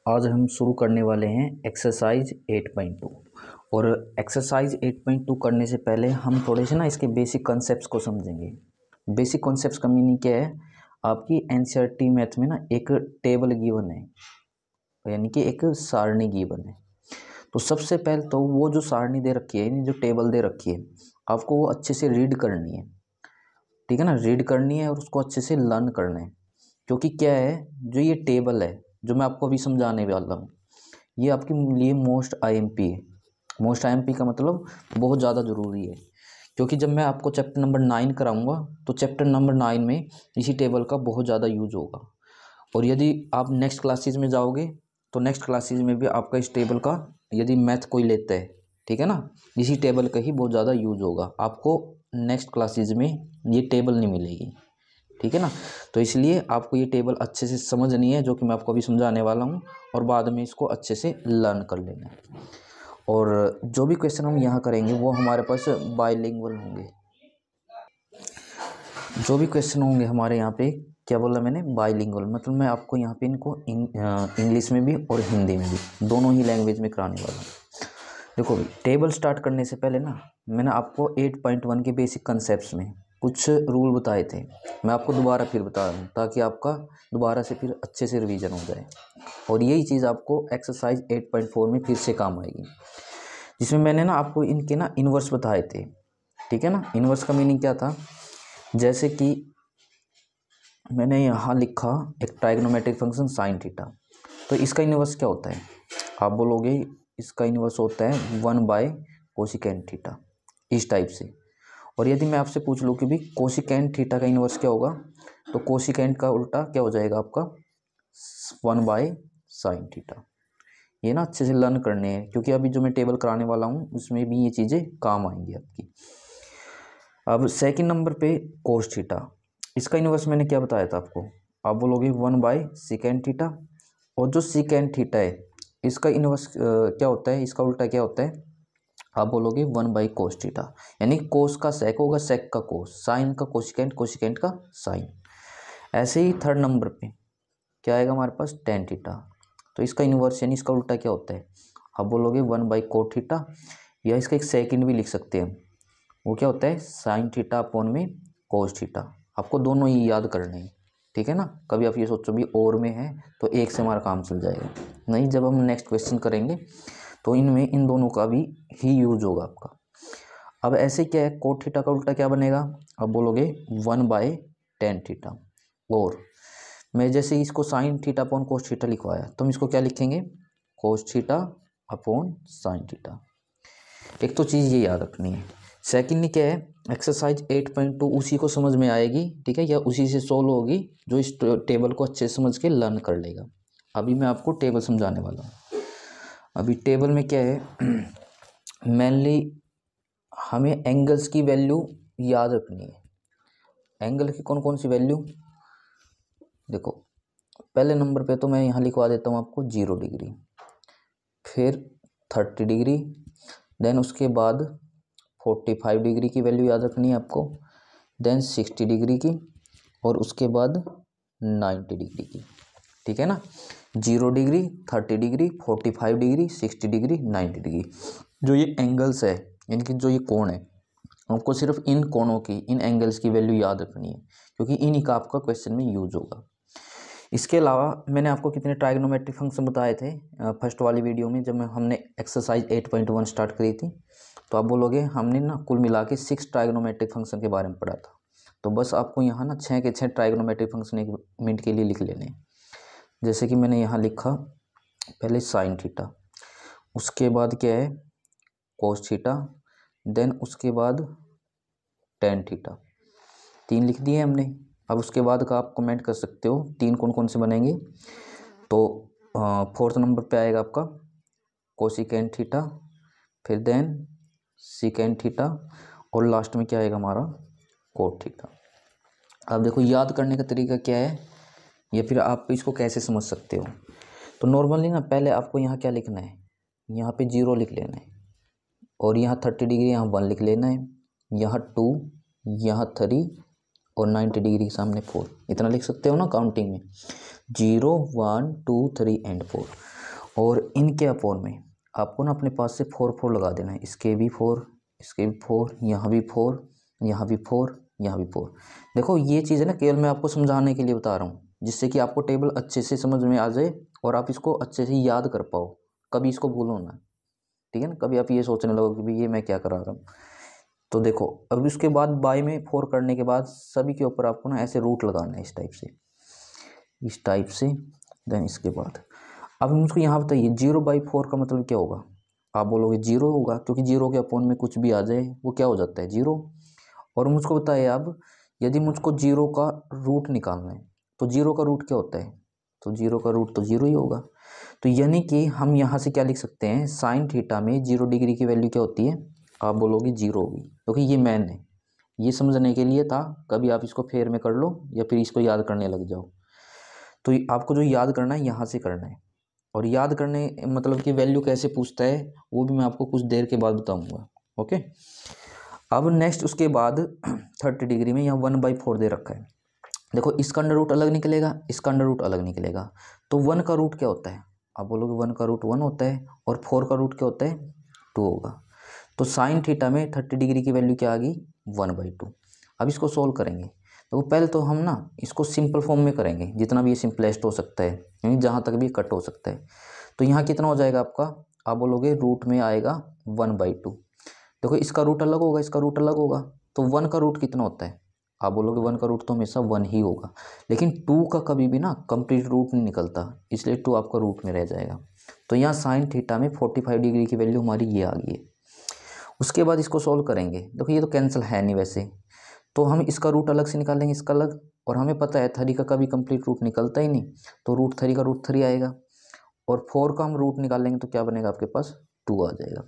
आज हम शुरू करने वाले हैं एक्सरसाइज 8.2। और एक्सरसाइज 8.2 करने से पहले हम थोड़े से इसके बेसिक कॉन्सेप्ट्स को समझेंगे। बेसिक कॉन्सेप्ट्स का मीनिंग क्या है, आपकी एनसीईआरटी मैथ में एक टेबल गिवन है, यानी कि एक सारणी गिवन है। तो सबसे पहले तो वो जो सारणी दे रखी है, जो टेबल दे रखी है, आपको वो अच्छे से रीड करनी है। ठीक है ना, रीड करनी है और उसको अच्छे से लर्न करना है। क्योंकि क्या है, जो ये टेबल है जो मैं आपको अभी समझाने वाला हूँ, ये आपके लिए मोस्ट आईएमपी है। मोस्ट आईएमपी का मतलब बहुत ज़्यादा ज़रूरी है, क्योंकि जब मैं आपको चैप्टर नंबर 9 कराऊंगा तो चैप्टर नंबर 9 में इसी टेबल का बहुत ज़्यादा यूज होगा। और यदि आप नेक्स्ट क्लासेस में जाओगे तो नेक्स्ट क्लासेस में भी आपका इस टेबल का, यदि मैथ कोई लेता है, ठीक है ना, इसी टेबल का ही बहुत ज़्यादा यूज होगा। आपको नेक्स्ट क्लासेस में ये टेबल नहीं मिलेगी, ठीक है ना। तो इसलिए आपको ये टेबल अच्छे से समझनी है, जो कि मैं आपको अभी समझाने वाला हूँ, और बाद में इसको अच्छे से लर्न कर लेना है। और जो भी क्वेश्चन हम यहाँ करेंगे वो हमारे पास बाइलिंगुअल होंगे। जो भी क्वेश्चन होंगे हमारे यहाँ पे, क्या बोला मैंने, बाइलिंगुअल, मतलब मैं आपको यहाँ पे इनको इंग्लिश में भी और हिंदी में भी, दोनों ही लैंग्वेज में कराने वाला हूँ। देखो भाई, टेबल स्टार्ट करने से पहले मैंने आपको 8.1 के बेसिक कंसेप्ट्स में कुछ रूल बताए थे। मैं आपको दोबारा फिर बता रहा हूँ, ताकि आपका दोबारा से फिर अच्छे से रिवीजन हो जाए। और यही चीज़ आपको एक्सरसाइज 8.4 में फिर से काम आएगी, जिसमें मैंने आपको इनके इन्वर्स बताए थे। ठीक है ना, इन्वर्स का मीनिंग क्या था, जैसे कि मैंने यहाँ लिखा एक ट्राइग्नोमेट्रिक फंक्शन साइन थीटा, तो इसका इन्वर्स क्या होता है, आप बोलोगे इसका इन्वर्स होता है 1 कोसिकेंट थीटा, इस टाइप से। और यदि मैं आपसे पूछ लूँ कि भी कोसिकेंट थीटा का इन्वर्स क्या होगा, तो कोसिकेंट का उल्टा क्या हो जाएगा आपका 1 साइन थीटा। ये अच्छे से लर्न करने हैं, क्योंकि अभी जो मैं टेबल कराने वाला हूँ उसमें भी ये चीज़ें काम आएंगी आपकी। अब सेकंड नंबर पे कोस थीटा, इसका इन्वर्स मैंने क्या बताया था आपको, आप बोलोगे 1 सिकेंट थीटा। और जो सिकेंट थीटा है, इसका इन्वर्स क्या होता है, इसका उल्टा क्या होता है, आप बोलोगे 1 कोस थीटा, यानी कोस का सेक होगा, सेक का कोस, साइन का कोसिकेंट, कोसिकेंट का साइन। ऐसे ही थर्ड नंबर पे क्या आएगा हमारे पास, टेन थीटा। तो इसका इन्वर्स यानी इसका उल्टा क्या होता है, आप बोलोगे 1 कोट थीटा, या इसका एक सेकंड भी लिख सकते हैं, वो क्या होता है साइन थीटा अपॉन में कोस थीटा। आपको दोनों ही याद करने हैं, ठीक है ना। कभी आप ये सोचो भी और में है तो एक से हमारा काम चल जाएगा, नहीं, जब हम नेक्स्ट क्वेश्चन करेंगे तो इनमें इन दोनों का भी ही यूज होगा आपका। अब ऐसे क्या है, कोट थीटा का उल्टा क्या बनेगा, अब बोलोगे 1/tan थीटा। और मैं जैसे इसको sine theta upon cos theta लिखवाया, तो हम इसको क्या लिखेंगे, cos theta upon sine theta. एक तो चीज़ ये याद रखनी है। सेकंडली क्या है, एक्सरसाइज 8.2 उसी को समझ में आएगी, ठीक है, या उसी से सोल्व होगी जो इस टेबल को अच्छे से समझ के लर्न कर लेगा। अभी मैं आपको टेबल समझाने वाला हूँ। अभी टेबल में क्या है, मेनली हमें एंगल्स की वैल्यू याद रखनी है। एंगल की कौन कौन सी वैल्यू, देखो पहले नंबर पे तो मैं यहाँ लिखवा देता हूँ आपको 0 डिग्री, फिर 30 डिग्री, देन उसके बाद 45 डिग्री की वैल्यू याद रखनी है आपको, देन 60 डिग्री की, और उसके बाद 90 डिग्री की। ठीक है ना, 0 degree, 30 degree, 45 degree, 60 degree, 90 degree. जो ये एंगल्स है, इनकी जो ये कोण है, आपको सिर्फ इन कोणों की, इन एंगल्स की वैल्यू याद रखनी है, क्योंकि इन्हीं का आपका क्वेश्चन में यूज होगा। इसके अलावा मैंने आपको कितने ट्राइग्नोमेट्रिक फंक्शन बताए थे फर्स्ट वाली वीडियो में, जब हमने एक्सरसाइज 8.1 स्टार्ट करी थी, तो आप बोलोगे हमने कुल मिला के 6 ट्राइग्नोमेट्रिक फंक्शन के बारे में पढ़ा था। तो बस आपको यहाँ 6 के 6 ट्राइग्नोमेट्रिक फंक्शन 1 मिनट के लिए लिख लेने। जैसे कि मैंने यहाँ लिखा, पहले साइन थीटा, उसके बाद क्या है कोस थीटा, देन उसके बाद टेन थीटा, 3 लिख दिए हमने। अब उसके बाद का आप कमेंट कर सकते हो 3 कौन कौन से बनेंगे। तो फोर्थ नंबर पे आएगा आपका कोसिकेंट थीटा, फिर देन सिकेंट थीटा, और लास्ट में क्या आएगा हमारा कोट थीटा। अब देखो याद करने का तरीका क्या है, या फिर आप इसको कैसे समझ सकते हो। तो नॉर्मली पहले आपको यहाँ क्या लिखना है, यहाँ पे 0 लिख लेना है, और यहाँ 30 डिग्री यहाँ 1 लिख लेना है, यहाँ 2, यहाँ 3, और 90 डिग्री के सामने 4, इतना लिख सकते हो ना काउंटिंग में, 0 1 2 3 एंड 4। और इनके अपोन में आपको ना अपने पास से 4 लगा देना है। इसके भी 4, इसके भी 4, यहाँ भी 4, यहाँ भी 4, यहाँ भी 4। देखो ये चीज़ है ना, केवल मैं आपको समझाने के लिए बता रहा हूँ, जिससे कि आपको टेबल अच्छे से समझ में आ जाए और आप इसको अच्छे से याद कर पाओ, कभी इसको भूलो ना, ठीक है ना। कभी आप ये सोचने लगो कि भाई ये मैं क्या करा रहा हूँ। तो देखो अब इसके बाद बाय में 4 करने के बाद सभी के ऊपर आपको ना ऐसे रूट लगाना है, इस टाइप से, इस टाइप से। देन इसके बाद अब मुझको यहाँ बताइए 0/4 का मतलब क्या होगा। आप बोलोगे 0 होगा, क्योंकि 0 के अपोन में कुछ भी आ जाए वो क्या हो जाता है, 0। और मुझको बताइए अब यदि मुझको 0 का रूट निकालना है तो 0 का रूट क्या होता है, तो 0 का रूट तो 0 ही होगा। तो यानी कि हम यहाँ से क्या लिख सकते हैं, साइन थीटा में 0 डिग्री की वैल्यू क्या होती है, आप बोलोगे 0 होगी, क्योंकि ये मैन है, ये समझने के लिए था। कभी आप इसको फेर में कर लो या फिर इसको याद करने लग जाओ। तो आपको जो याद करना है यहाँ से करना है, और याद करने मतलब कि वैल्यू कैसे पूछता है वो भी मैं आपको कुछ देर के बाद बताऊंगा। ओके, अब नेक्स्ट उसके बाद 30 डिग्री में यहाँ 1/4 दे रखा है। देखो इसका अंडर रूट अलग निकलेगा, इसका अंडर रूट अलग निकलेगा। तो 1 का रूट क्या होता है, आप बोलोगे 1 का रूट 1 होता है, और 4 का रूट क्या होता है, 2 होगा। तो साइन थीटा में 30 डिग्री की वैल्यू क्या आ गई, 1/2। अब इसको सोल्व करेंगे तो पहले तो हम ना इसको सिंपल फॉर्म में करेंगे, जितना भी ये सिंपलेस्ट हो सकता है, यानी जहाँ तक भी कट हो सकता है। तो यहाँ कितना हो जाएगा आपका, आप बोलोगे रूट में आएगा 1/2। देखो इसका रूट अलग होगा, इसका रूट अलग होगा। तो 1 का रूट कितना होता है, आप बोलोगे 1 का रूट तो हमेशा 1 ही होगा, लेकिन 2 का कभी भी ना कंप्लीट रूट नहीं निकलता, इसलिए 2 आपका रूट में रह जाएगा। तो यहाँ साइन थीटा में 45 डिग्री की वैल्यू हमारी ये आ गई है। उसके बाद इसको सोल्व करेंगे, देखो ये तो कैंसिल है नहीं वैसे, तो हम इसका रूट अलग से निकालेंगे, इसका अलग। और हमें पता है 3 का कभी कंप्लीट रूट निकलता ही नहीं, तो रूट 3 का रूट 3 आएगा। और 4 का हम रूट निकालेंगे तो क्या बनेगा आपके पास, 2 आ जाएगा।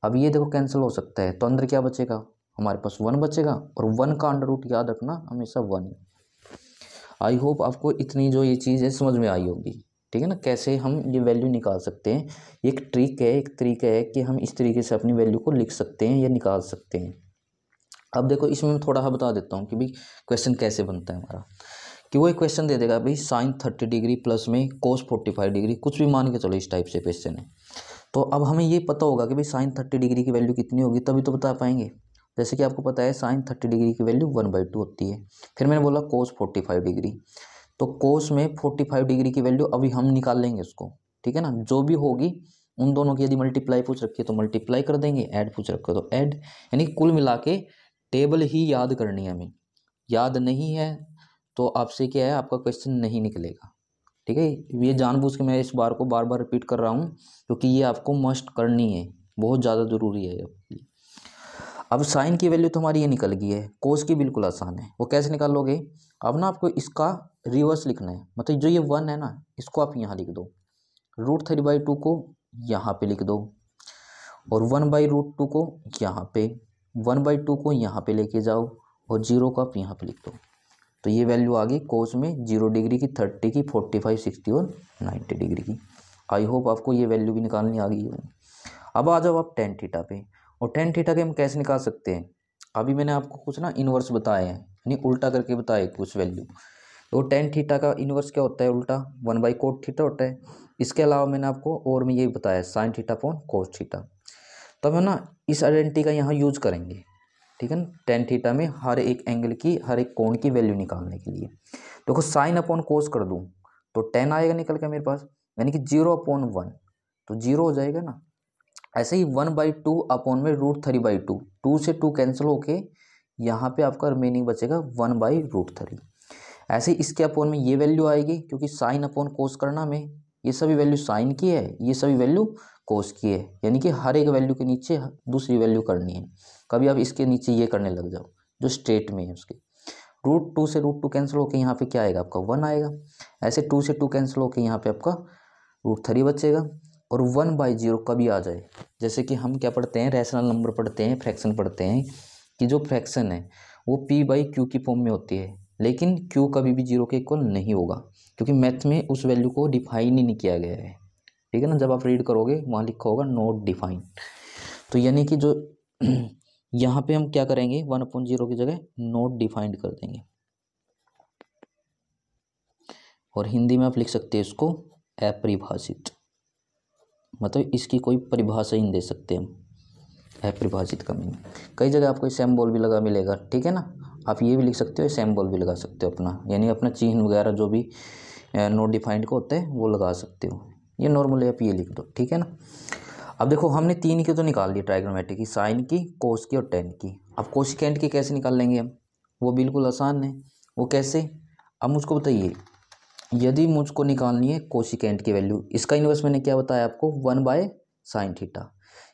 अब ये देखो कैंसिल हो सकता है, तो अंदर क्या बचेगा, हमारे पास 1 बचेगा, और 1 का अंडर रूट याद रखना हमेशा 1। आई होप आपको इतनी जो ये चीज़ है समझ में आई होगी, ठीक है ना, कैसे हम ये वैल्यू निकाल सकते हैं। एक ट्रिक है, एक तरीका है कि हम इस तरीके से अपनी वैल्यू को लिख सकते हैं या निकाल सकते हैं। अब देखो इसमें मैं थोड़ा सा बता देता हूँ कि भाई क्वेश्चन कैसे बनता है हमारा। कि वो एक क्वेश्चन दे देगा भाई साइन 30 डिग्री प्लस में कोस 45 डिग्री, कुछ भी मान के चलो, इस टाइप से क्वेश्चन है। तो अब हमें ये पता होगा कि भाई साइन 30 डिग्री की वैल्यू कितनी होगी, तभी तो बता पाएंगे। जैसे कि आपको पता है साइन 30 डिग्री की वैल्यू 1/2 होती है। फिर मैंने बोला कोस 45 डिग्री, तो कोस में 45 डिग्री की वैल्यू अभी हम निकाल लेंगे उसको, ठीक है ना। जो भी होगी उन दोनों की यदि मल्टीप्लाई पूछ रखी है तो मल्टीप्लाई कर देंगे, ऐड पूछ रखा है तो ऐड, यानी कुल मिला के टेबल ही याद करनी है हमें। याद नहीं है तो आपसे क्या है, आपका क्वेश्चन नहीं निकलेगा, ठीक है। ये जानबूझ के मैं इस बार को बार बार रिपीट कर रहा हूँ, क्योंकि ये आपको मस्ट करनी है, बहुत ज़्यादा ज़रूरी है आपके लिए। अब साइन की वैल्यू तो हमारी ये निकल गई है, कोस की बिल्कुल आसान है, वो कैसे निकालोगे। अब ना आपको इसका रिवर्स लिखना है, मतलब जो ये 1 है ना इसको आप यहाँ लिख दो, √3/2 को यहाँ पे लिख दो, और 1/√2 को यहाँ पे, 1/2 को यहाँ पे लेके जाओ, और 0 को आप यहाँ पे लिख दो। तो ये वैल्यू आ गई कोस में 0 डिग्री की, 30 की, 45, 60 और 90 डिग्री की। आई होप आपको ये वैल्यू भी निकालनी आ गई है। अब आ जाओ आप टेन थीटा पे, और टेन थीटा के हम कैसे निकाल सकते हैं। अभी मैंने आपको कुछ ना इन्वर्स बताए हैं, यानी उल्टा करके बताए कुछ वैल्यू। तो टेन थीटा का इन्वर्स क्या होता है, उल्टा 1/cot थीटा होता है। इसके अलावा मैंने आपको और में ये बताया sine theta upon cos theta. तो हम ना इस आइडेंटिटी का यहाँ यूज करेंगे, ठीक है ना, टेन थीटा में हर एक एंगल की, हर एक कोण की वैल्यू निकालने के लिए। देखो साइन अपॉन कोस कर दूँ तो 10 आएगा निकल के मेरे पास, यानी कि 0/1, तो 0 हो जाएगा ना। ऐसे ही 1/2 अपॉन में √3/2, 2 से 2 कैंसिल होके यहाँ पे आपका रिमेनिंग बचेगा 1/√3। ऐसे ही इसके अपॉन में ये वैल्यू आएगी, क्योंकि साइन अपॉन कोस करना में ये सभी वैल्यू साइन की है, ये सभी वैल्यू कोस की है, यानी कि हर एक वैल्यू के नीचे दूसरी वैल्यू करनी है। कभी आप इसके नीचे ये करने लग जाओ जो स्ट्रेट में है उसके। √2 से √2 कैंसिल होकर यहाँ पे क्या आएगा आपका 1 आएगा। ऐसे 2 से 2 कैंसिल होकर यहाँ पे आपका √3 बचेगा। और 1/0 कभी आ जाए, जैसे कि हम क्या पढ़ते हैं, रैशनल नंबर पढ़ते हैं, फ्रैक्शन पढ़ते हैं, कि जो फ्रैक्शन है वो p/q की फॉर्म में होती है, लेकिन q कभी भी 0 के इक्वल नहीं होगा, क्योंकि मैथ में उस वैल्यू को डिफाइन ही नहीं किया गया है, ठीक है ना। जब आप रीड करोगे वहाँ लिखा होगा नॉट डिफाइंड। तो यानी कि जो यहाँ पे हम क्या करेंगे, 1/0 की जगह नॉट डिफाइंड कर देंगे, और हिंदी में आप लिख सकते हैं इसको अपरिभाषित। मतलब इसकी कोई परिभाषा ही नहीं दे सकते हम, अपरिभाषित कमी। कई जगह आपको सिंबल भी लगा मिलेगा, ठीक है ना, आप ये भी लिख सकते हो, सिंबल भी लगा सकते हो अपना, यानी अपना चिन्ह वगैरह जो भी नॉट डिफाइंड को होते हैं वो लगा सकते हो। ये नॉर्मली आप ये लिख दो, ठीक है ना। अब देखो हमने तीन की तो निकाल ली, ट्राइगोनोमेट्री की, साइन की, कोस की और टेन की। अब कोसिकेंट की कैसे निकाल लेंगे हम, वो बिल्कुल आसान है। वो कैसे, अब मुझको बताइए, यदि मुझको निकालनी है कोसिकेंट की वैल्यू, इसका इन्वर्स मैंने क्या बताया आपको, 1/sin थीटा,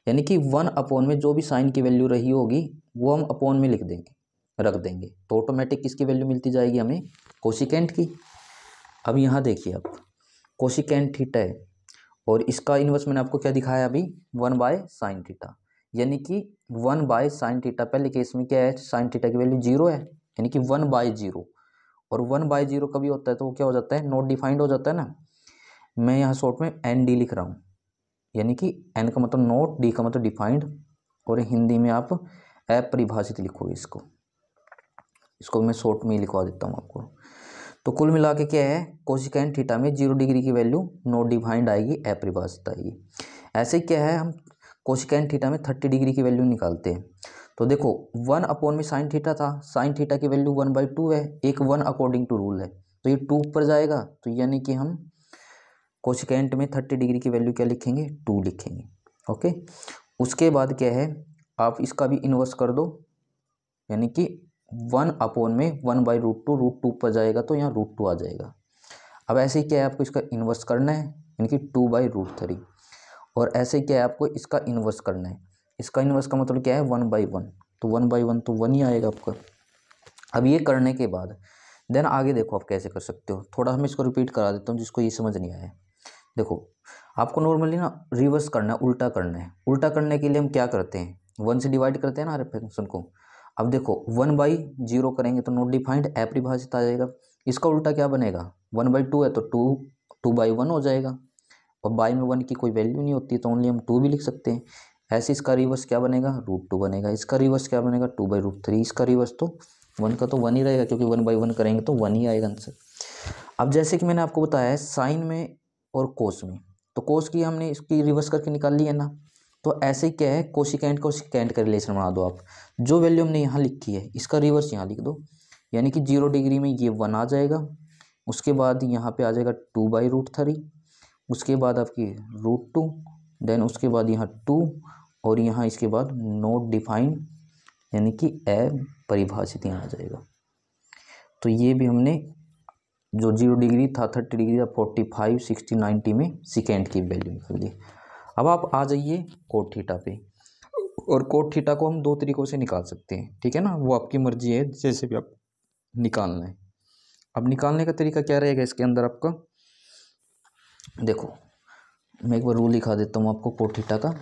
यानी कि 1 में जो भी साइन की वैल्यू रही होगी वो हम अपॉन में लिख देंगे, रख देंगे, तो ऑटोमेटिक किसकी वैल्यू मिलती जाएगी हमें, कोसिकेंट की। अब यहाँ देखिए आप, कोसिकेंट थीटा है और इसका इन्वर्स मैंने आपको क्या दिखाया अभी, 1/sin थीटा, यानी कि 1/sin थीटा, पहले केस में क्या है, साइन थीटा की वैल्यू 0 है, यानी कि 1/0, और 1/0 कभी होता है तो वो क्या हो जाता है, नॉट डिफाइंड हो जाता है ना। मैं यहाँ शॉर्ट में ND लिख रहा हूँ, यानी कि N का मतलब नॉट, D का मतलब डिफाइंड, और हिंदी में आप अपरिभाषित लिखोगे इसको मैं शॉर्ट में ही लिखवा देता हूँ आपको। तो कुल मिला के क्या है, कोसिकेंट थीटा में 0 डिग्री की वैल्यू नॉट डिफाइंड आएगी, अपरिभाषित आएगी। ऐसे क्या है, हम कोसिकेंट थीटा में 30 डिग्री की वैल्यू निकालते हैं। तो देखो 1 में साइन थीटा था, साइन थीटा की वैल्यू 1/2 है, एक 1 अकॉर्डिंग टू रूल है, तो ये 2 ऊपर जाएगा, तो यानी कि हम कोसिकेंट में 30 डिग्री की वैल्यू क्या लिखेंगे, 2 लिखेंगे। ओके, उसके बाद क्या है, आप इसका भी इन्वर्स कर दो, यानी कि 1 में 1/√2, √2 पर जाएगा तो यहाँ √2 आ जाएगा। अब ऐसे ही क्या है, आपको इसका इन्वर्स करना है, यानी कि 2/√3, और ऐसे ही क्या है, आपको इसका इन्वर्स करना है, इसका इन्वर्स का मतलब क्या है, 1/1, तो 1/1 तो 1 ही आएगा आपका। अब ये करने के बाद देन आगे देखो आप कैसे कर सकते हो, थोड़ा हम इसको रिपीट करा देता हूँ जिसको ये समझ नहीं आया। देखो आपको नॉर्मली ना रिवर्स करना है, उल्टा करना है। उल्टा करने के लिए हम क्या करते हैं, 1 से डिवाइड करते हैं ना हर फंक्शन को। अब देखो 1/0 करेंगे तो नॉट डिफाइंड, अपरिभाषित आ जाएगा। इसका उल्टा क्या बनेगा, 1/2 है तो 2/1 हो जाएगा, और बाई में 1 की कोई वैल्यू नहीं होती तो ओनली हम 2 भी लिख सकते हैं। ऐसे इसका रिवर्स क्या बनेगा, √2 बनेगा। इसका रिवर्स क्या बनेगा, 2/√3। इसका रिवर्स तो 1 का तो 1 ही रहेगा, क्योंकि 1/1 करेंगे तो 1 ही आएगा आंसर। अब जैसे कि मैंने आपको बताया है साइन में और कोस में, तो कोस की हमने इसकी रिवर्स करके निकाल ली है ना, तो ऐसे ही क्या है, कोसिकेंट का रिलेशन बना दो आप। जो वैल्यू हमने यहाँ लिखी है इसका रिवर्स यहाँ लिख दो, यानी कि 0 डिग्री में ये 1 आ जाएगा, उसके बाद यहाँ पे आ जाएगा 2/√3, उसके बाद आपकी √2, देन उसके बाद यहाँ 2, और यहाँ इसके बाद नॉट डिफाइंड, यानी कि अपरिभाषित यहाँ आ जाएगा। तो ये भी हमने जो 0 डिग्री था, 30 डिग्री था, 45, 60, 90 में सिकेंड की वैल्यू निकल दी। अब आप आ जाइए कोट थीटा पे, और कोट थीटा को हम 2 तरीकों से निकाल सकते हैं, ठीक है ना, वो आपकी मर्जी है जैसे भी आप निकालना है। अब निकालने का तरीका क्या रहेगा इसके अंदर आपका, देखो मैं एक बार रूल लिखा देता हूँ आपको कोट थीटा का।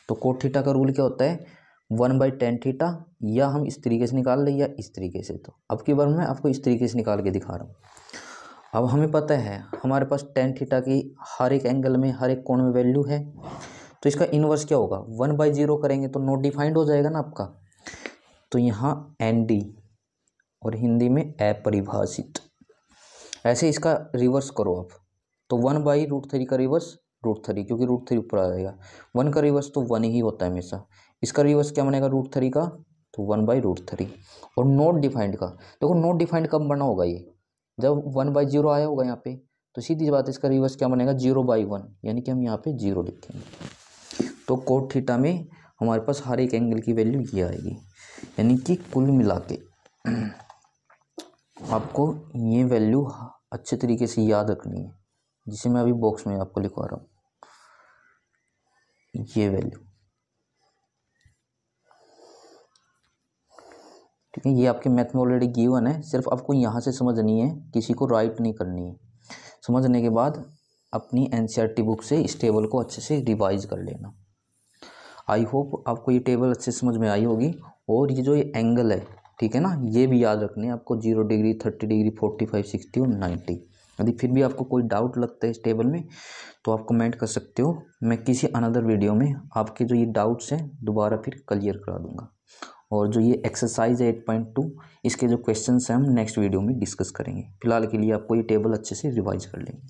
तो कोट थीटा का रूल क्या होता है, 1/tan थीटा, या हम इस तरीके से निकाल लें या इस तरीके से। तो अब की बार मैं आपको इस तरीके से निकाल के दिखा रहा हूँ। अब हमें पता है हमारे पास tan थीटा की हर एक एंगल में, हर एक कोण में वैल्यू है, तो इसका इन्वर्स क्या होगा, 1/0 करेंगे तो नॉट डिफाइंड हो जाएगा ना आपका, तो यहाँ ND, और हिंदी में अपरिभाषित। ऐसे इसका रिवर्स करो आप, तो 1/√3 का रिवर्स √3, क्योंकि √3 ऊपर आ जाएगा, 1 का रिवर्स तो 1 ही होता है हमेशा। इसका रिवर्स क्या बनेगा, √3 का, तो 1/√3। और नॉट डिफाइंड का, देखो नॉट डिफाइंड कब बना होगा, ये जब 1/0 आया होगा यहाँ पे, तो सीधी बात है इसका रिवर्स क्या बनेगा, 0/1, यानी कि हम यहाँ पे 0 लिखेंगे। तो कोट थीटा में हमारे पास हर एक एंगल की वैल्यू ये आएगी, यानी कि कुल मिला के आपको ये वैल्यू अच्छे तरीके से याद रखनी है, जिसे मैं अभी बॉक्स में आपको लिखवा रहा हूँ, ये वैल्यू, ठीक है। ये आपके मैथ में ऑलरेडी गिवन है, सिर्फ आपको यहाँ से समझनी है, किसी को राइट नहीं करनी है। समझने के बाद अपनी NCERT बुक से इस टेबल को अच्छे से रिवाइज कर लेना। आई होप आपको ये टेबल अच्छे समझ में आई होगी। और ये जो ये एंगल है, ठीक है ना, ये भी याद रखने हैं आपको, 0 डिग्री, 30 डिग्री, 45, 60 और 90। यदि फिर भी आपको कोई डाउट लगता है इस टेबल में तो आप कमेंट कर सकते हो, मैं किसी अनदर वीडियो में आपके जो ये डाउट्स हैं दोबारा फिर क्लियर करा दूंगा। और जो ये एक्सरसाइज है 8.2, इसके जो क्वेश्चंस हैं हम नेक्स्ट वीडियो में डिस्कस करेंगे। फिलहाल के लिए आपको ये टेबल अच्छे से रिवाइज कर लेंगे।